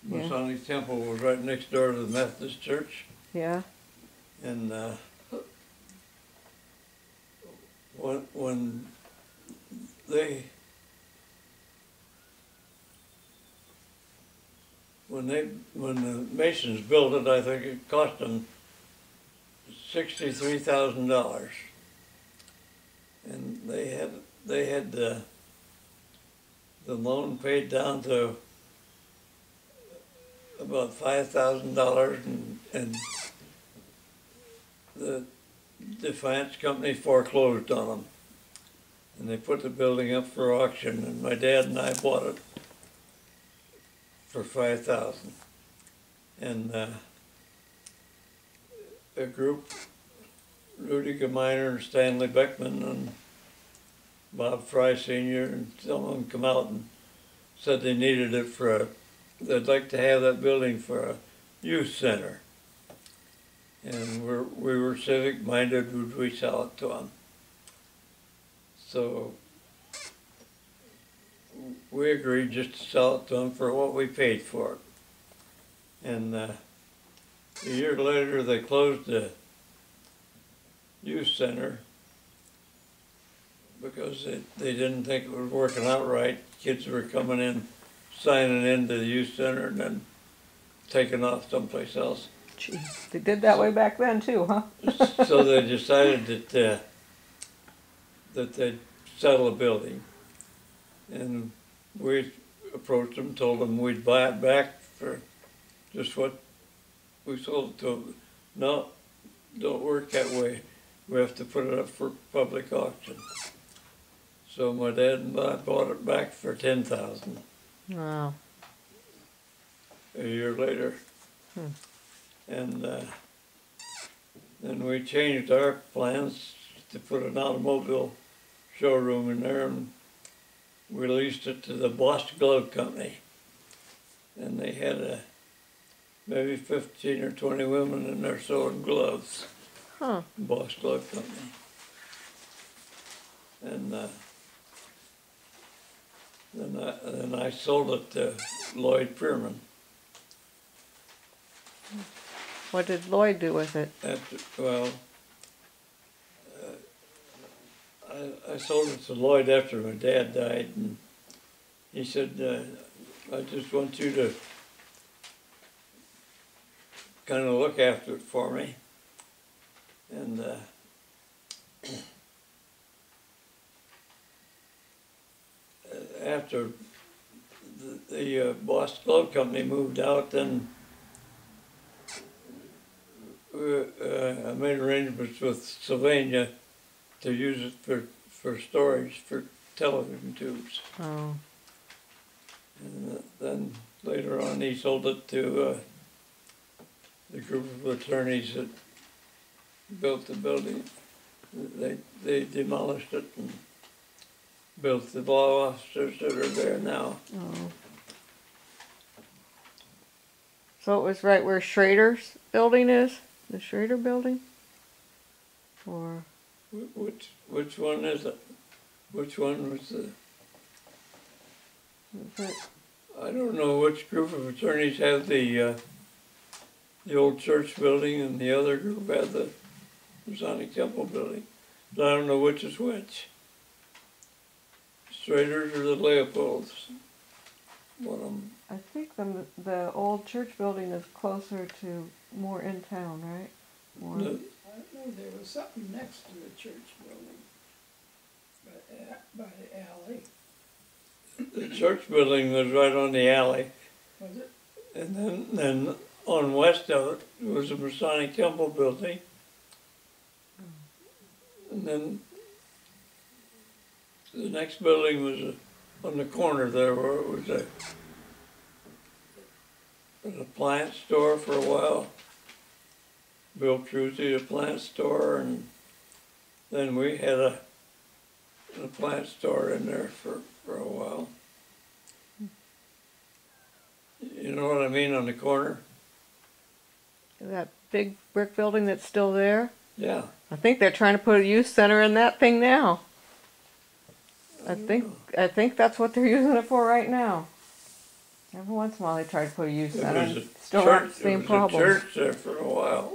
Masonic Temple was right next door to the Methodist Church. Yeah. And when they when the Masons built it, I think it cost them $63,000, and they had the loan paid down to about $5,000, and the finance company foreclosed on them, and they put the building up for auction, and my dad and I bought it for $5,000, and a group, Rudy Geminer and Stanley Beckman and Bob Fry Sr. and some of them come out and said they needed it they'd like to have that building for a youth center. And we were civic minded, would we sell it to them? So we agreed just to sell it to them for what we paid for it. And a year later they closed the youth center because they didn't think it was working out right. Kids were coming in, signing into the youth center and then taking off someplace else. Gee, they did that way back then too, huh? So they decided that they'd sell a building, and we approached them, told them we'd buy it back for just what we sold it to them. No, don't work that way. We have to put it up for public auction. So my dad and I bought it back for $10,000. Wow. A year later. And then we changed our plans to put an automobile showroom in there, and we leased it to the Boss Glove Company. And they had maybe 15 or 20 women in there sewing gloves. Huh. Boss Glove Company. And then I sold it to Lloyd Pearman. What did Lloyd do with it? I sold it to Lloyd after my dad died, and he said, I just want you to kind of look after it for me. And after the Boss Glove Company moved out, then I made arrangements with Sylvania to use it for storage for television tubes. Oh. And then later on he sold it to the group of attorneys that built the building. They demolished it and built the law officers that are there now. Oh. So it was right where Schrader's building is? The Schrader building? Or Which one is it? Which one was the? I don't know which group of attorneys have the old church building, and the other group had the Masonic Temple building. But I don't know which is which. Schrader's or the Leopolds. One of them. I think the old church building is closer to more in town, right? More. No, I know there was something next to the church building, by the alley. the church building was right on the alley, Was it? and then on west of it was the Masonic Temple building, and then the next building was on the corner there where it was an appliance store for a while. Bill Trusey, appliance store, and then we had an appliance store in there for a while. You know what I mean, on the corner? That big brick building that's still there? Yeah. I think they're trying to put a youth center in that thing now. I think that's what they're using it for right now. Every once in a while they try to put a youth It center was and a still church, have the same it was a problem. church there for a while.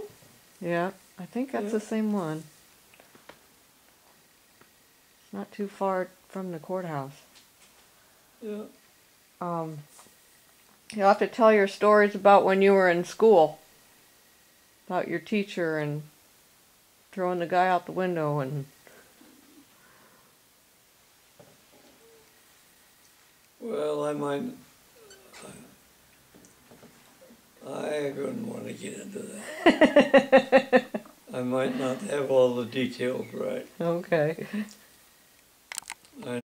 Yeah, I think that's Yeah. the same one. It's not too far from the courthouse. Yeah. You'll have to tell your stories about when you were in school. About your teacher and throwing the guy out the window and Well, I wouldn't want to get into that. I might not have all the details right. okay.